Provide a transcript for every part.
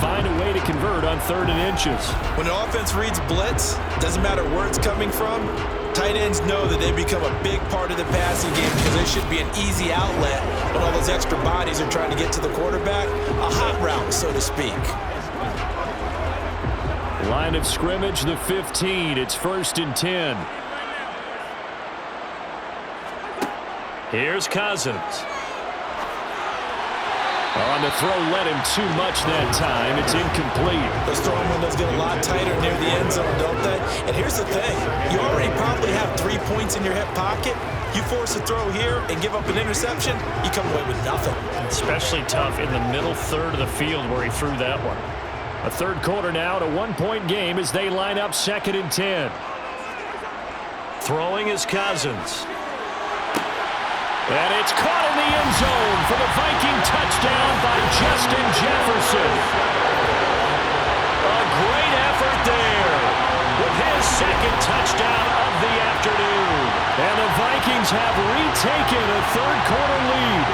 find a way to convert on 3rd and inches. When an offense reads blitz, doesn't matter where it's coming from, tight ends know that they become a big part of the passing game because they should be an easy outlet when all those extra bodies are trying to get to the quarterback. A hot route, so to speak. Line of scrimmage, the 15. It's 1st and 10. Here's Cousins. On the throw, let him too much that time. It's incomplete. Those throwing windows get a lot tighter near the end zone, don't they? And here's the thing. You already probably have 3 points in your hip pocket. You force a throw here and give up an interception, you come away with nothing. Especially tough in the middle third of the field where he threw that one. A 3rd quarter now, a 1-point game as they line up 2nd and 10. Throwing is Cousins. And it's caught in the end zone for the Viking touchdown by Justin Jefferson. A great effort there with his 2nd touchdown of the afternoon. And the Vikings have retaken a 3rd quarter lead.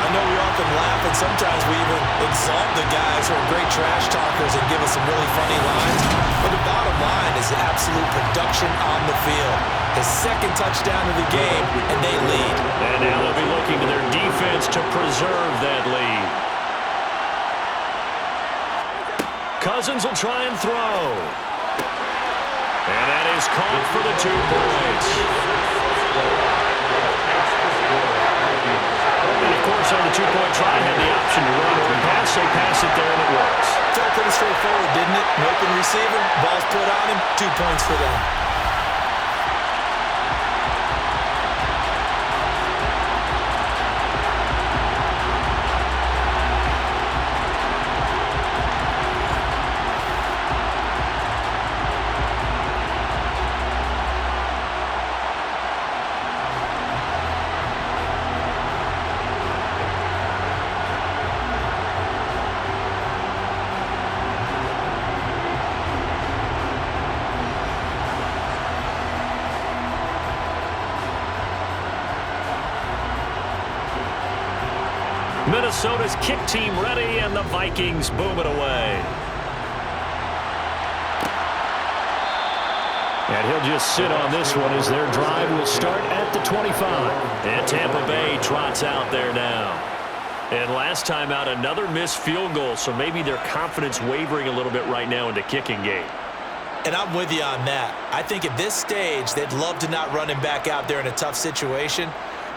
I know we often laugh and sometimes we even exalt the guys who are great trash talkers and give us some really funny lines. But the bottom line is absolute production on the field. His 2nd touchdown of the game, and they lead. And now they'll be looking to their defense to preserve that lead. Cousins will try and throw. And that is caught for the 2 points. And, of course, on the 2-point try, had the option to run or pass. They pass it there, and it works. Felt pretty straightforward, didn't it? An open receiver, ball's put on him, 2 points for them. Minnesota's kick team ready, and the Vikings boom it away. And he'll just sit on this one as their drive will start at the 25. And Tampa Bay trots out there now. And last time out, another missed field goal, so maybe their confidence wavering a little bit right now in the kicking game. And I'm with you on that. I think at this stage, they'd love to not run him back out there in a tough situation.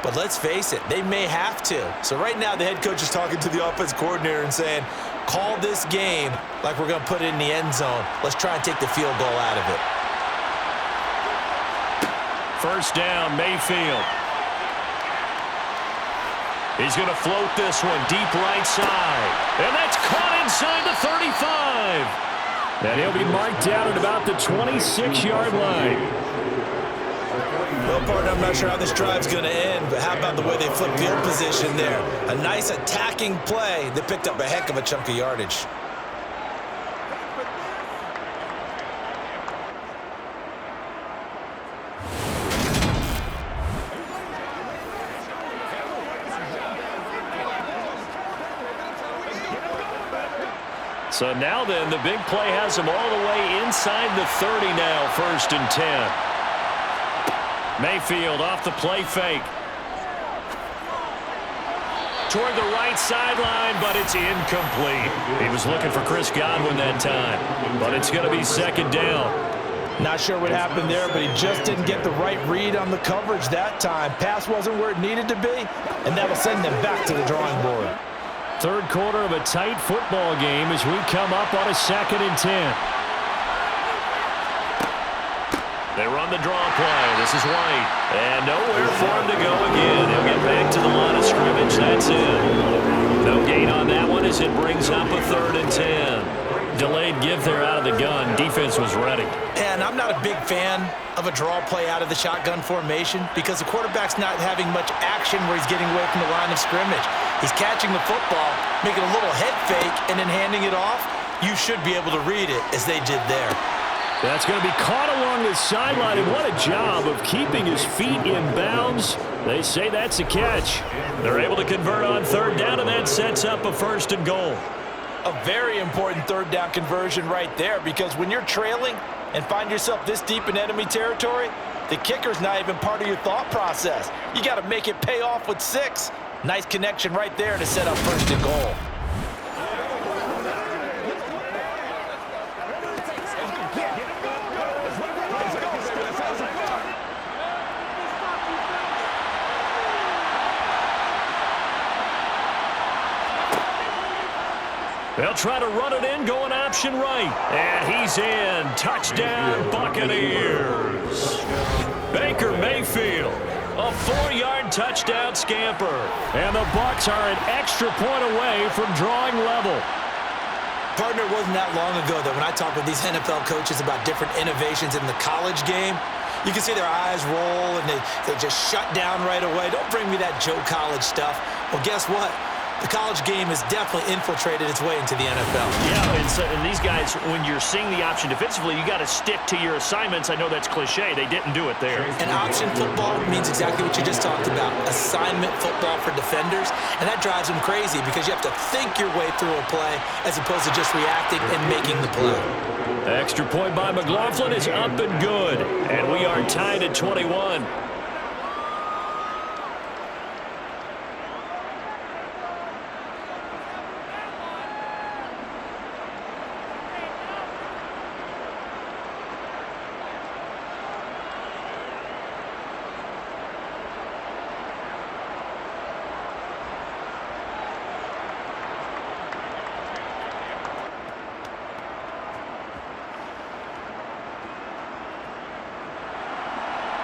But let's face it, they may have to. So right now, the head coach is talking to the offense coordinator and saying, call this game like we're going to put it in the end zone. Let's try and take the field goal out of it. 1st down, Mayfield. He's going to float this one deep right side. And that's caught inside the 35. And he'll be marked down at about the 26-yard line. Well, partner, I'm not sure how this drive's going to end, but how about the way they flip field position there? A nice attacking play that picked up a heck of a chunk of yardage. So now then, the big play has him all the way inside the 30 now, 1st and 10. Mayfield off the play fake. Toward the right sideline, but it's incomplete. He was looking for Chris Godwin that time, but it's going to be 2nd down. Not sure what happened there, but he just didn't get the right read on the coverage that time. Pass wasn't where it needed to be, and that'll send them back to the drawing board. 3rd quarter of a tight football game as we come up on a 2nd and 10. They run the draw play. This is White. And nowhere for him to go again. He'll get back to the line of scrimmage. That's it. No gain on that one as it brings up a 3rd and 10. Delayed give there out of the gun. Defense was ready. And I'm not a big fan of a draw play out of the shotgun formation because the quarterback's not having much action where he's getting away from the line of scrimmage. He's catching the football, making a little head fake, and then handing it off. You should be able to read it as they did there. That's going to be caught along the sideline, and what a job of keeping his feet in bounds. They say that's a catch. They're able to convert on 3rd down, and that sets up a 1st and goal. A very important third down conversion right there, because when you're trailing and find yourself this deep in enemy territory, the kicker's not even part of your thought process. You got to make it pay off with 6. Nice connection right there to set up first and goal. They'll try to run it in, going option right. And he's in. Touchdown, Buccaneers. Baker Mayfield, a 4-yard touchdown scamper. And the Bucs are an extra point away from drawing level. Partner, it wasn't that long ago that when I talk with these NFL coaches about different innovations in the college game, you can see their eyes roll and they just shut down right away. Don't bring me that Joe College stuff. Well, guess what? The college game has definitely infiltrated its way into the NFL. Yeah, and these guys, when you're seeing the option defensively, you got to stick to your assignments. I know that's cliche. They didn't do it there. And option football means exactly what you just talked about, assignment football for defenders, and that drives them crazy because you have to think your way through a play as opposed to just reacting and making the play. Extra point by McLaughlin is up and good, and we are tied at 21.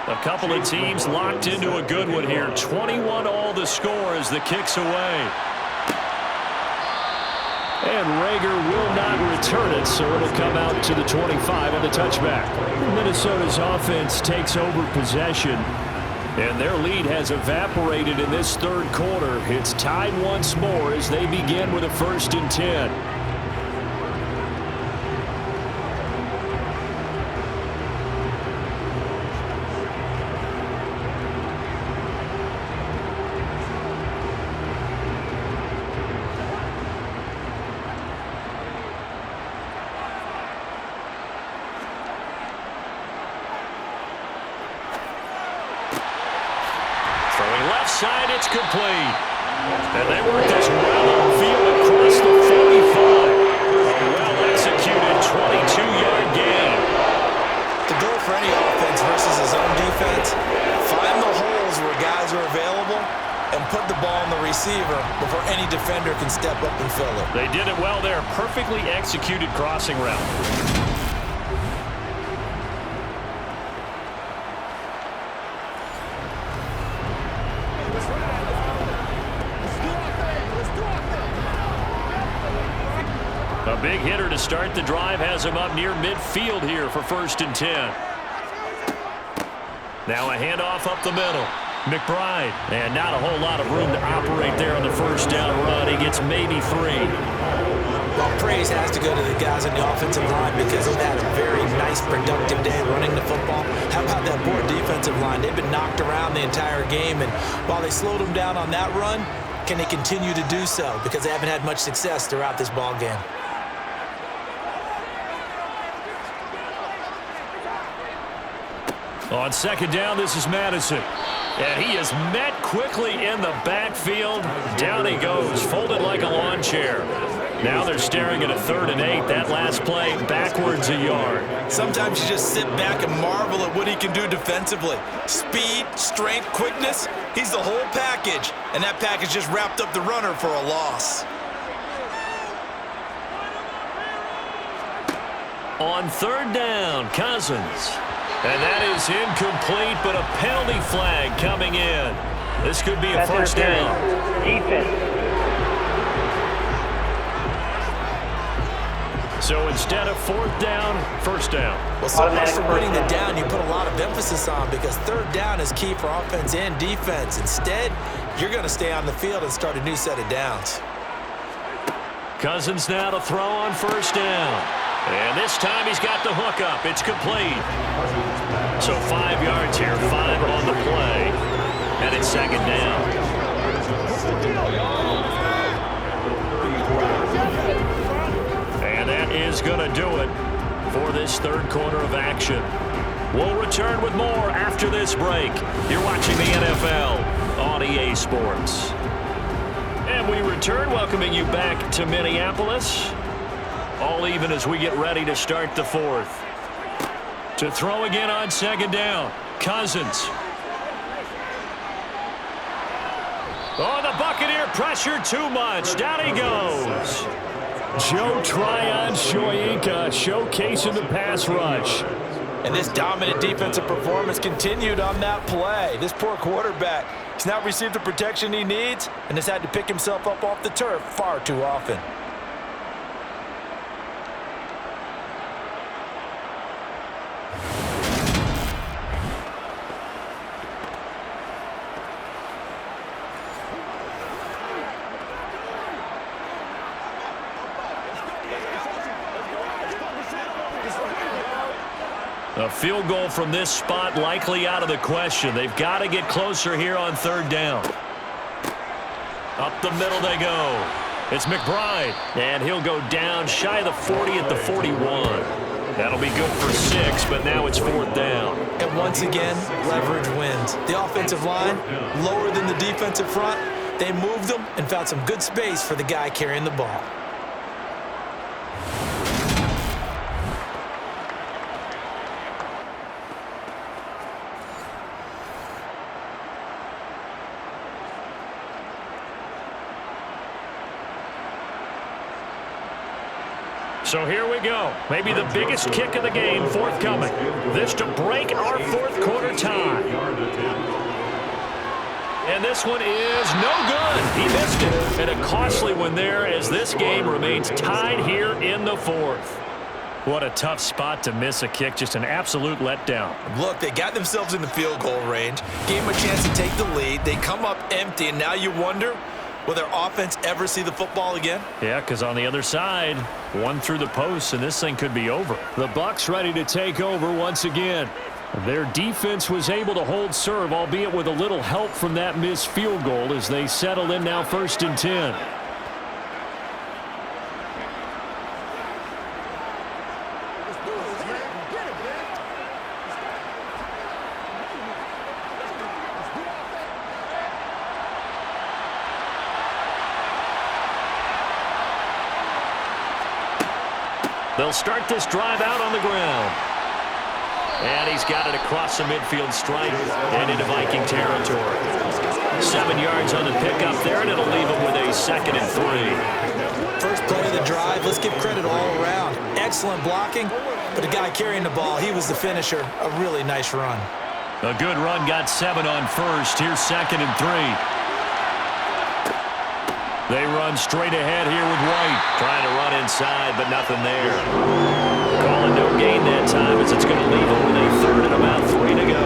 A couple of teams locked into a good one here. 21 all the score as the kick's away. And Rager will not return it, so it'll come out to the 25 on the touchback. Minnesota's offense takes over possession, and their lead has evaporated in this third quarter. It's tied once more as they begin with a 1st and 10. Left side, it's complete. And they work this well on field across the 45. A well-executed 22-yard gain. The goal for any offense versus his own defense, find the holes where guys are available and put the ball on the receiver before any defender can step up and fill it. They did it well there. Perfectly executed crossing route. A big hitter to start the drive has him up near midfield here for 1st and 10. Now a handoff up the middle. McBride, and not a whole lot of room to operate there on the 1st down run. He gets maybe 3. Well, praise has to go to the guys on the offensive line because they've had a very nice, productive day running the football. How about that poor defensive line? They've been knocked around the entire game, and while they slowed them down on that run, can they continue to do so? Because they haven't had much success throughout this ball game. On 2nd down, this is Madison. And he is met quickly in the backfield. Down he goes, folded like a lawn chair. Now they're staring at a 3rd and 8. That last play, backwards a yard. Sometimes you just sit back and marvel at what he can do defensively. Speed, strength, quickness, he's the whole package. And that package just wrapped up the runner for a loss. On 3rd down, Cousins. And that is incomplete, but a penalty flag coming in. This could be a 1st down. Defense. So instead of 4th down, 1st down. Well, so much for winning the down, you put a lot of emphasis on because 3rd down is key for offense and defense. Instead, you're going to stay on the field and start a new set of downs. Cousins now to throw on 1st down. And this time he's got the hook up. It's complete. So 5 yards here, 5 on the play. And it's 2nd down. is going to do it for this third quarter of action. We'll return with more after this break. You're watching the NFL on EA Sports. And we return, welcoming you back to Minneapolis. All even as we get ready to start the fourth. To throw again on second down, Cousins. Oh, the Buccaneer pressure too much. Down he goes. Joe Tryon-Shoyinka showcasing the pass rush. And this dominant defensive performance continued on that play. This poor quarterback has not received the protection he needs and has had to pick himself up off the turf far too often. A field goal from this spot likely out of the question. They've got to get closer here on third down. Up the middle they go. It's McBride, and he'll go down shy of the 40 at the 41. That'll be good for 6, but now it's fourth down. And once again, leverage wins. The offensive line, lower than the defensive front. They moved them and found some good space for the guy carrying the ball. So here we go. Maybe the biggest kick of the game forthcoming. This to break our fourth quarter tie. And this one is no good. He missed it. And a costly one there as this game remains tied here in the fourth. What a tough spot to miss a kick. Just an absolute letdown. Look, they got themselves in the field goal range, gave them a chance to take the lead. They come up empty, and now you wonder, will their offense ever see the football again? Yeah, because on the other side, one through the post, and this thing could be over. The Bucs ready to take over once again. Their defense was able to hold serve, albeit with a little help from that missed field goal as they settle in now 1st and 10. They'll start this drive out on the ground. And he's got it across the midfield stripe and into Viking territory. 7 yards on the pickup there, and it'll leave him with a 2nd and 3. First play of the drive, let's give credit all around. Excellent blocking, but the guy carrying the ball, he was the finisher. A really nice run. A good run, got 7 on first. Here's 2nd and 3. They run straight ahead here with White. Trying to run inside, but nothing there. Calling no gain that time as it's going to leave him with a 3rd and about 3 to go.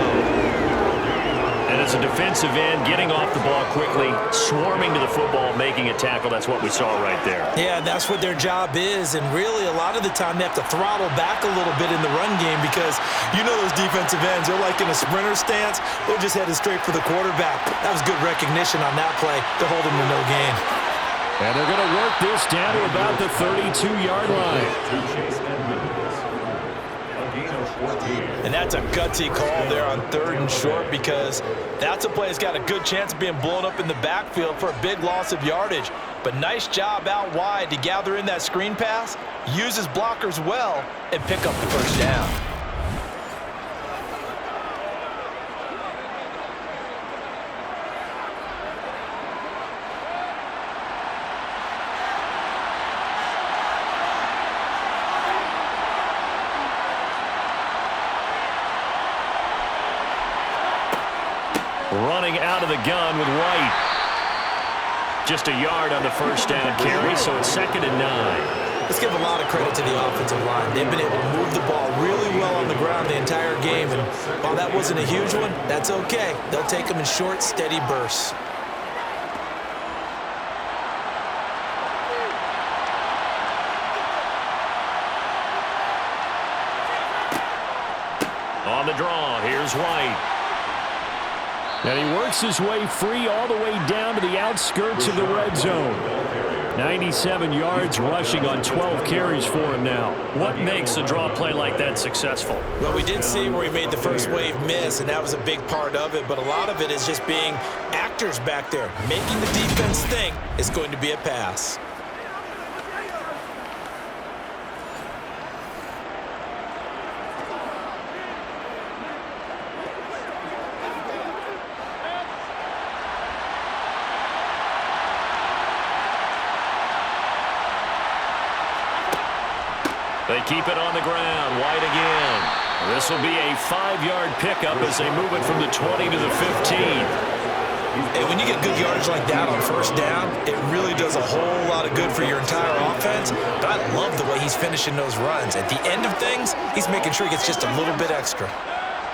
And as a defensive end, getting off the ball quickly, swarming to the football, making a tackle. That's what we saw right there. Yeah, that's what their job is. And really, a lot of the time, they have to throttle back a little bit in the run game because you know those defensive ends, they're like in a sprinter stance. They're just headed straight for the quarterback. That was good recognition on that play to hold him to no gain. And they're going to work this down to about the 32-yard line. And that's a gutsy call there on 3rd and short because that's a play that's got a good chance of being blown up in the backfield for a big loss of yardage. But nice job out wide to gather in that screen pass, use his blockers well, and pick up the first down. Running out of the gun with White. Just a yard on the first down carry, so it's 2nd and 9. Let's give a lot of credit to the offensive line. They've been able to move the ball really well on the ground the entire game, and while that wasn't a huge one, that's okay. They'll take them in short, steady bursts. On the draw, here's White. And he works his way free all the way down to the outskirts of the red zone. 97 yards rushing on 12 carries for him now. What makes a draw play like that successful? Well, we did see where he made the first wave miss, and that was a big part of it. But a lot of it is just being actors back there, making the defense think it's going to be a pass. They keep it on the ground. White again. This will be a 5-yard pickup as they move it from the 20 to the 15. And when you get good yardage like that on first down, it really does a whole lot of good for your entire offense. But I love the way he's finishing those runs. At the end of things, he's making sure he gets just a little bit extra.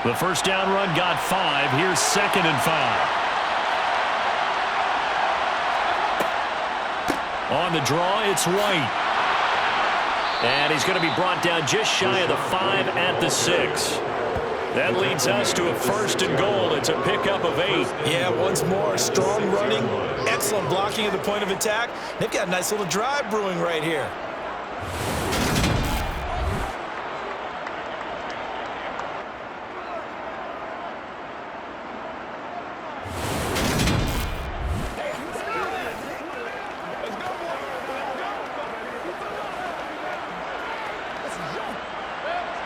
The first down run got 5. Here's 2nd and 5. On the draw, it's White. And he's going to be brought down just shy of the 5 at the 6. That leads us to a 1st and goal. It's a pickup of 8. Yeah, once more, strong running, excellent blocking at the point of attack. They've got a nice little drive brewing right here.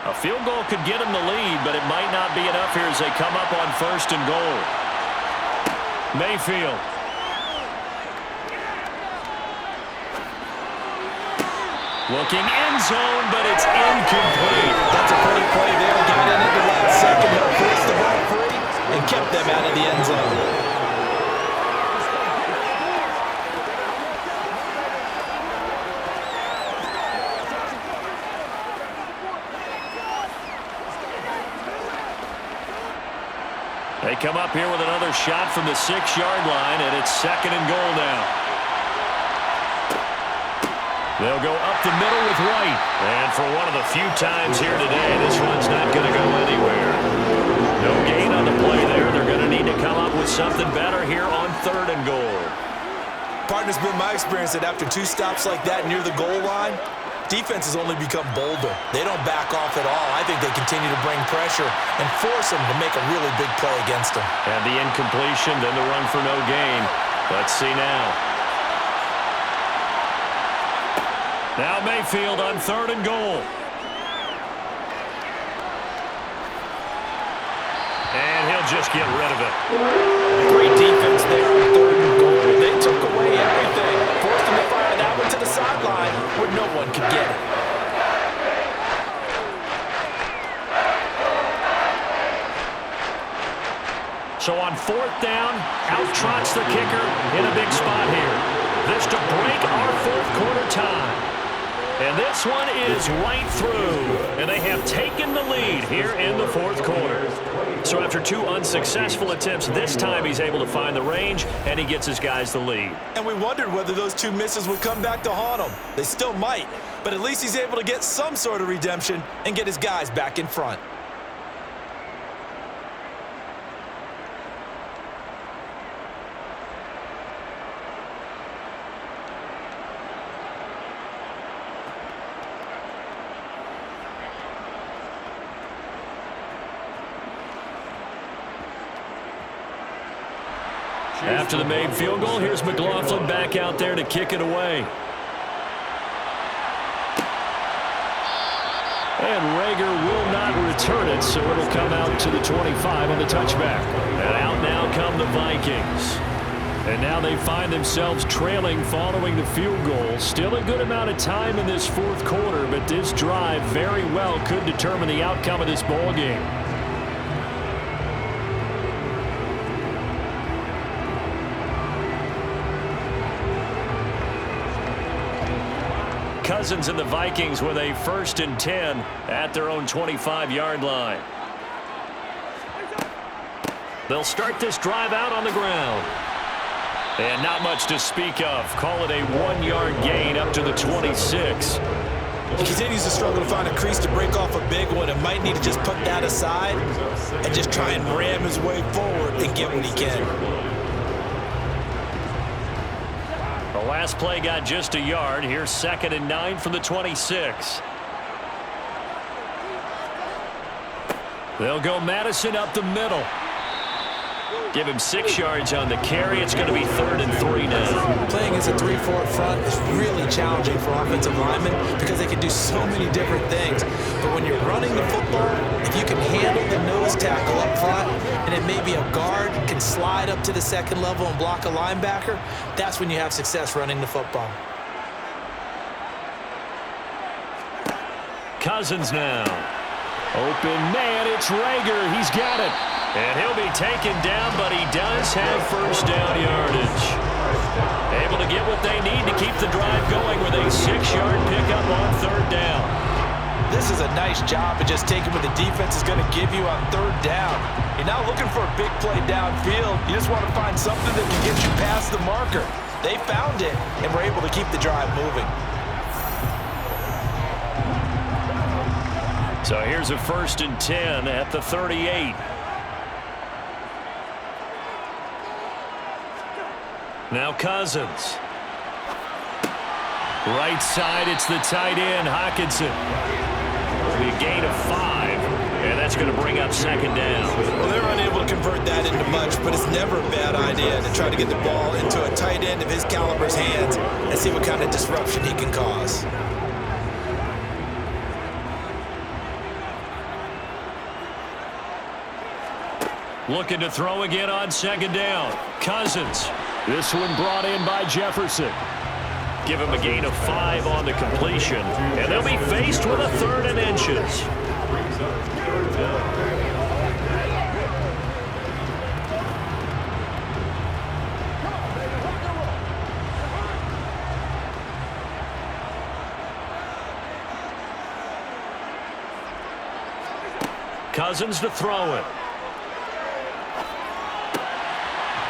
A field goal could get him the lead, but it might not be enough here as they come up on 1st and goal. Mayfield. Looking end zone, but it's incomplete. That's a pretty play there. Got in at the last second, forced the ball free, and kept them out of the end zone. They come up here with another shot from the 6-yard line, and it's 2nd and goal now. They'll go up the middle with White. And for one of the few times here today, this one's not going to go anywhere. No gain on the play there. They're going to need to come up with something better here on 3rd and goal. Partner's been my experience that after 2 stops like that near the goal line, defense has only become bolder. They don't back off at all. I think they continue to bring pressure and force them to make a really big play against them. And the incompletion, then the run for no gain. Let's see now. Now Mayfield on 3rd and goal. And he'll just get rid of it. Great defense there on 3rd and goal. They took away everything. Forced him to fire that one to the sideline where no one could get it. So on 4th down, out trots the kicker in a big spot here. This to break our 4th quarter tie. And this one is right through. And they have taken the lead here in the 4th quarter. So after 2 unsuccessful attempts, this time he's able to find the range, and he gets his guys the lead. And we wondered whether those 2 misses would come back to haunt him. They still might, but at least he's able to get some sort of redemption and get his guys back in front. After the made field goal, here's McLaughlin back out there to kick it away. And Rager will not return it, so it'll come out to the 25 on the touchback. And out now come the Vikings. And now they find themselves trailing following the field goal. Still a good amount of time in this 4th quarter, but this drive very well could determine the outcome of this ball game. Cousins and the Vikings with a 1st and 10 at their own 25-yard line. They'll start this drive out on the ground. And not much to speak of. Call it a 1-yard gain up to the 26. He continues to struggle to find a crease to break off a big one and might need to just put that aside and just try and ram his way forward and get what he can. The last play got just a yard. Here's 2nd and 9 from the 26. They'll go Madison up the middle. Give him 6 yards on the carry. It's going to be 3rd and 3 now. Playing as a 3-4 front is really challenging for offensive linemen because they can do so many different things. But when you're running the football, if you can handle the nose tackle up front, and it may be a guard can slide up to the 2nd level and block a linebacker, that's when you have success running the football. Cousins now. Open man, it's Rager. He's got it. And he'll be taken down, but he does have first down yardage. Able to get what they need to keep the drive going with a 6-yard pickup on 3rd down. This is a nice job of just taking what the defense is going to give you on 3rd down. You're not looking for a big play downfield. You just want to find something that can get you past the marker. They found it and were able to keep the drive moving. So here's a 1st and 10 at the 38. Now Cousins. Right side, it's the tight end, Hockenson. It'll be a gain of 5, and that's going to bring up 2nd down. Well, they're unable to convert that into much, but it's never a bad idea to try to get the ball into a tight end of his caliber's hands and see what kind of disruption he can cause. Looking to throw again on 2nd down. Cousins. This one brought in by Jefferson. Give him a gain of 5 on the completion. And they'll be faced with a 3rd and inches. Cousins to throw it.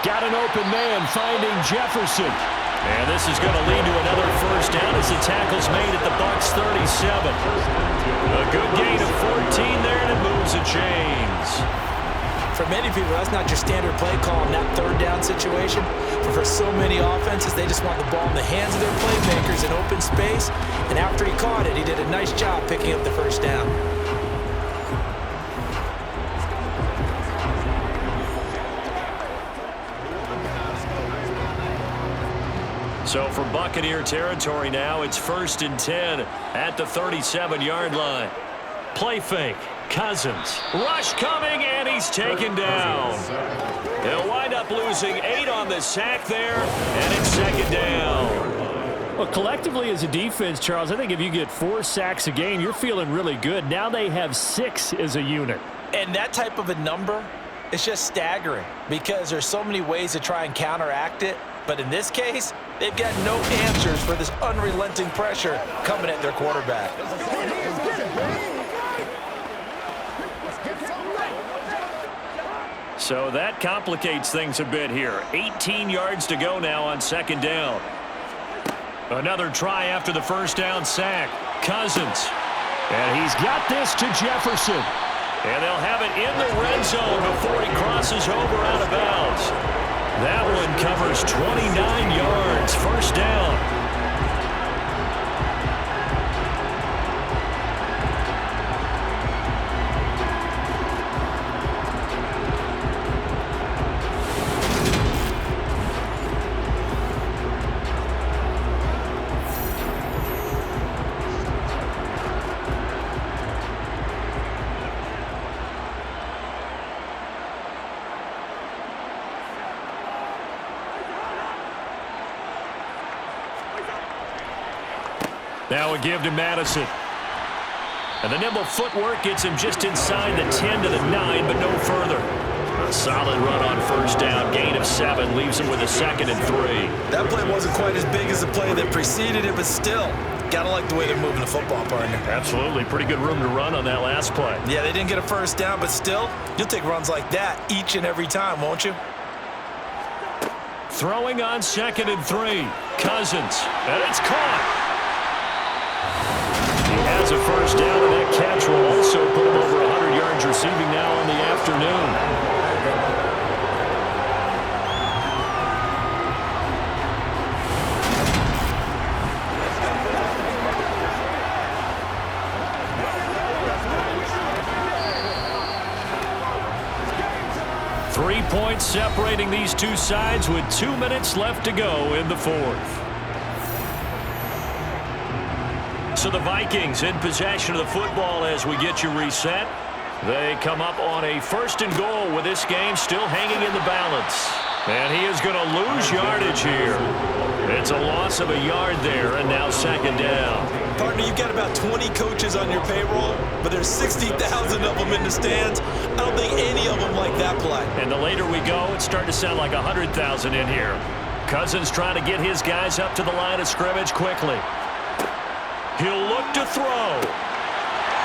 Got an open man finding Jefferson. And this is going to lead to another first down as the tackle's made at the Bucs 37. A good gain of 14 there, and it moves the chains. For many people, that's not your standard play call in that 3rd down situation. But for so many offenses, they just want the ball in the hands of their playmakers in open space. And after he caught it, he did a nice job picking up the first down. So from Buccaneer territory now, it's 1st and 10 at the 37-yard line. Play fake. Cousins. Rush coming, and he's taken down. They'll wind up losing 8 on the sack there, and it's 2nd down. Well, collectively as a defense, Charles, I think if you get 4 sacks a game, you're feeling really good. Now they have 6 as a unit. And that type of a number is just staggering because there's so many ways to try and counteract it. But in this case, they've got no answers for this unrelenting pressure coming at their quarterback. So that complicates things a bit here. 18 yards to go now on 2nd down. Another try after the first down sack. Cousins. And he's got this to Jefferson. And they'll have it in the red zone before he crosses over out of bounds. That one covers 29 yards. First down. Now a give to Madison. And the nimble footwork gets him just inside the 10 to the 9, but no further. A solid run on first down. Gain of 7 leaves him with a 2nd and 3. That play wasn't quite as big as the play that preceded it, but still, gotta like the way they're moving the football, partner. Absolutely. Pretty good room to run on that last play. Yeah, they didn't get a first down, but still, you'll take runs like that each and every time, won't you? Throwing on 2nd and 3. Cousins. And it's caught. He has a first down, and that catch will also put him over 100 yards receiving now on the afternoon. 3 points separating these two sides with 2 minutes left to go in the fourth. So the Vikings in possession of the football as we get you reset. They come up on a 1st and goal with this game still hanging in the balance. And he is going to lose yardage here. It's a loss of a yard there, and now 2nd down. Partner, you've got about 20 coaches on your payroll, but there's 60,000 of them in the stands. I don't think any of them like that play. And the later we go, it's starting to sound like 100,000 in here. Cousins trying to get his guys up to the line of scrimmage quickly. He'll look to throw.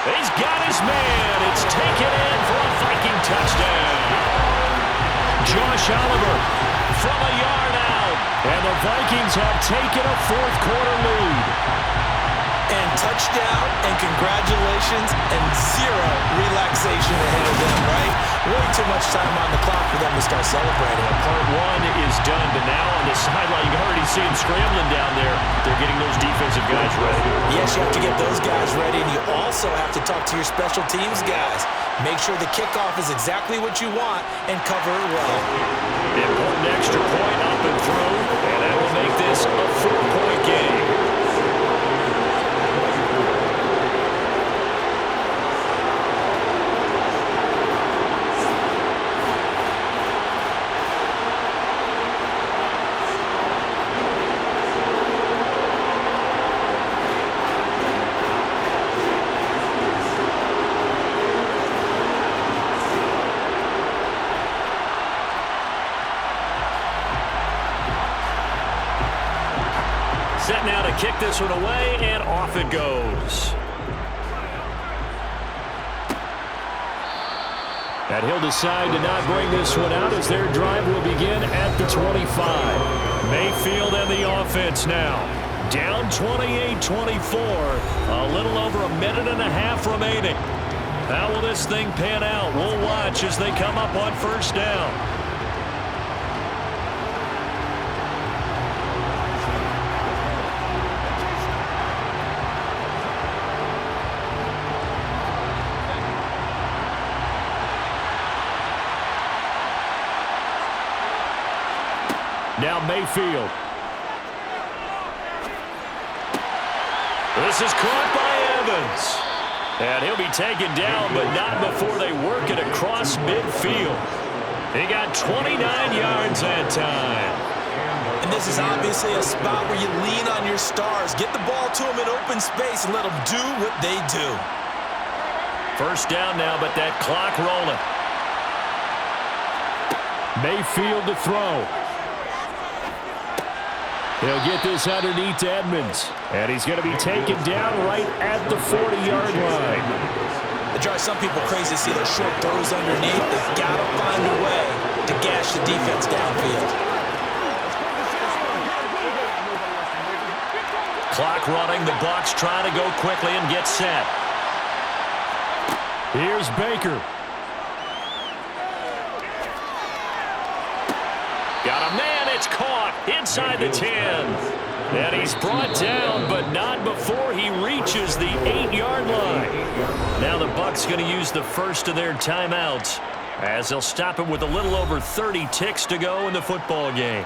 He's got his man. It's taken in for a Viking touchdown. Josh Oliver from a yard out. And the Vikings have taken a 4th quarter lead. And touchdown and congratulations and 0 relaxation ahead of them, right? Way too much time on the clock for them to start celebrating. Part 1 is done, but now on the sideline, you can already see him scrambling down there. They're getting those defensive guys ready. Yes, you have to get those guys ready, and you also have to talk to your special teams guys. Make sure the kickoff is exactly what you want and cover it well. Important extra point up and through, and that will make this a 4-point game. Set now to kick this one away, and off it goes. And he'll decide to not bring this one out as their drive will begin at the 25. Mayfield and the offense now. Down 28-24. A little over a minute and a half remaining. How will this thing pan out? We'll watch as they come up on 1st down. Now Mayfield. This is caught by Evans. And he'll be taken down, but not before they work it across midfield. He got 29 yards that time. And this is obviously a spot where you lean on your stars. Get the ball to them in open space and let them do what they do. 1st down now, but that clock rolling. Mayfield to throw. He'll get this underneath to Edmonds. And he's going to be taken down right at the 40-yard line. It drives some people crazy to see those short throws underneath. They've got to find a way to gash the defense downfield. Clock running. The Bucs trying to go quickly and get set. Here's Baker. Got a man. It's caught inside the 10. And he's brought down, but not before he reaches the 8-yard line. Now the Bucs going to use the first of their timeouts as they'll stop it with a little over 30 ticks to go in the football game.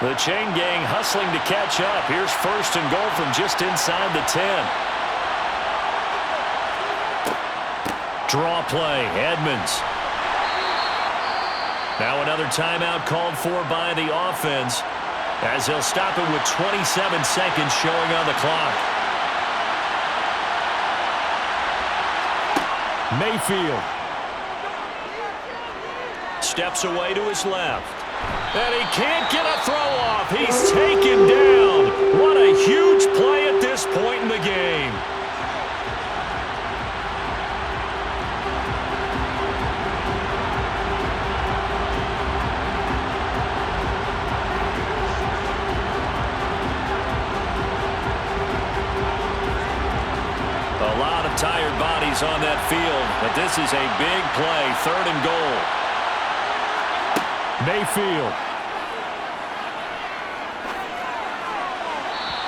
The chain gang hustling to catch up. Here's 1st and goal from just inside the 10. Draw play, Edmonds. Now another timeout called for by the offense as they'll stop it with 27 seconds showing on the clock. Mayfield steps away to his left. And he can't get a throw off. He's taken down. What a huge play at this point in the game. A lot of tired bodies on that field, but this is a big play. 3rd and goal. Mayfield.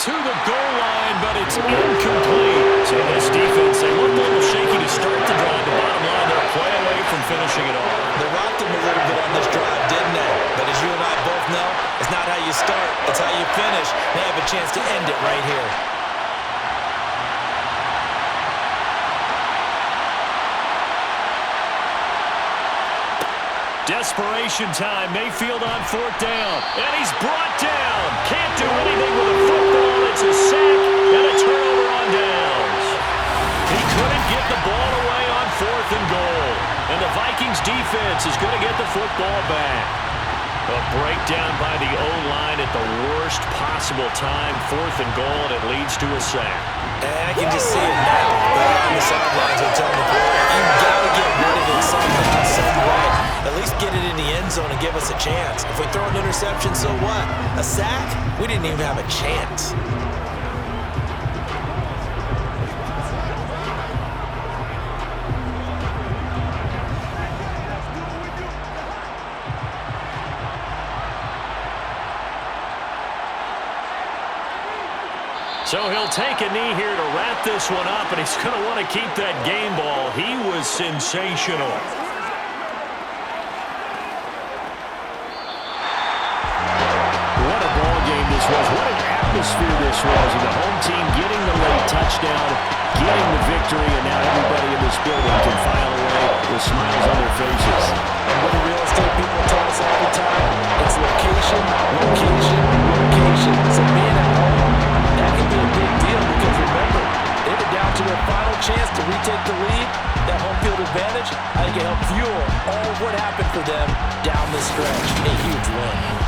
to the goal line, but it's incomplete. So this defense, they looked a little shaky to start the drive. The bottom line, they're a play away from finishing it off. They rocked him a little bit on this drive, didn't they? But as you and I both know, it's not how you start, it's how you finish. They have a chance to end it right here. Desperation time. Mayfield on fourth down. And he's brought down. Can't do anything with a football. It's a sack and a turnover on downs. He couldn't get the ball away on fourth and goal. And the Vikings defense is going to get the football back. A breakdown by the O-line at the worst possible time. Fourth and goal, and it leads to a sack. And I can just see it now. They're on the sidelines are telling the player, you've got to get rid of it somehow, some way. At least get it in the end zone and give us a chance. If we throw an interception, so what? A sack? We didn't even have a chance. So he'll take a knee here to wrap this one up, and he's going to want to keep that game ball. He was sensational. What a ball game this was. What an atmosphere this was. And the home team getting the late touchdown, getting the victory, and now everybody in this building can file away with smiles on their faces. And what the real estate people tell us all the time, it's location, location, location. So being at home, that can be a big deal because remember, they were down to their final chance to retake the lead. That home field advantage, I think it helped fuel all of what happened for them down the stretch. A huge win.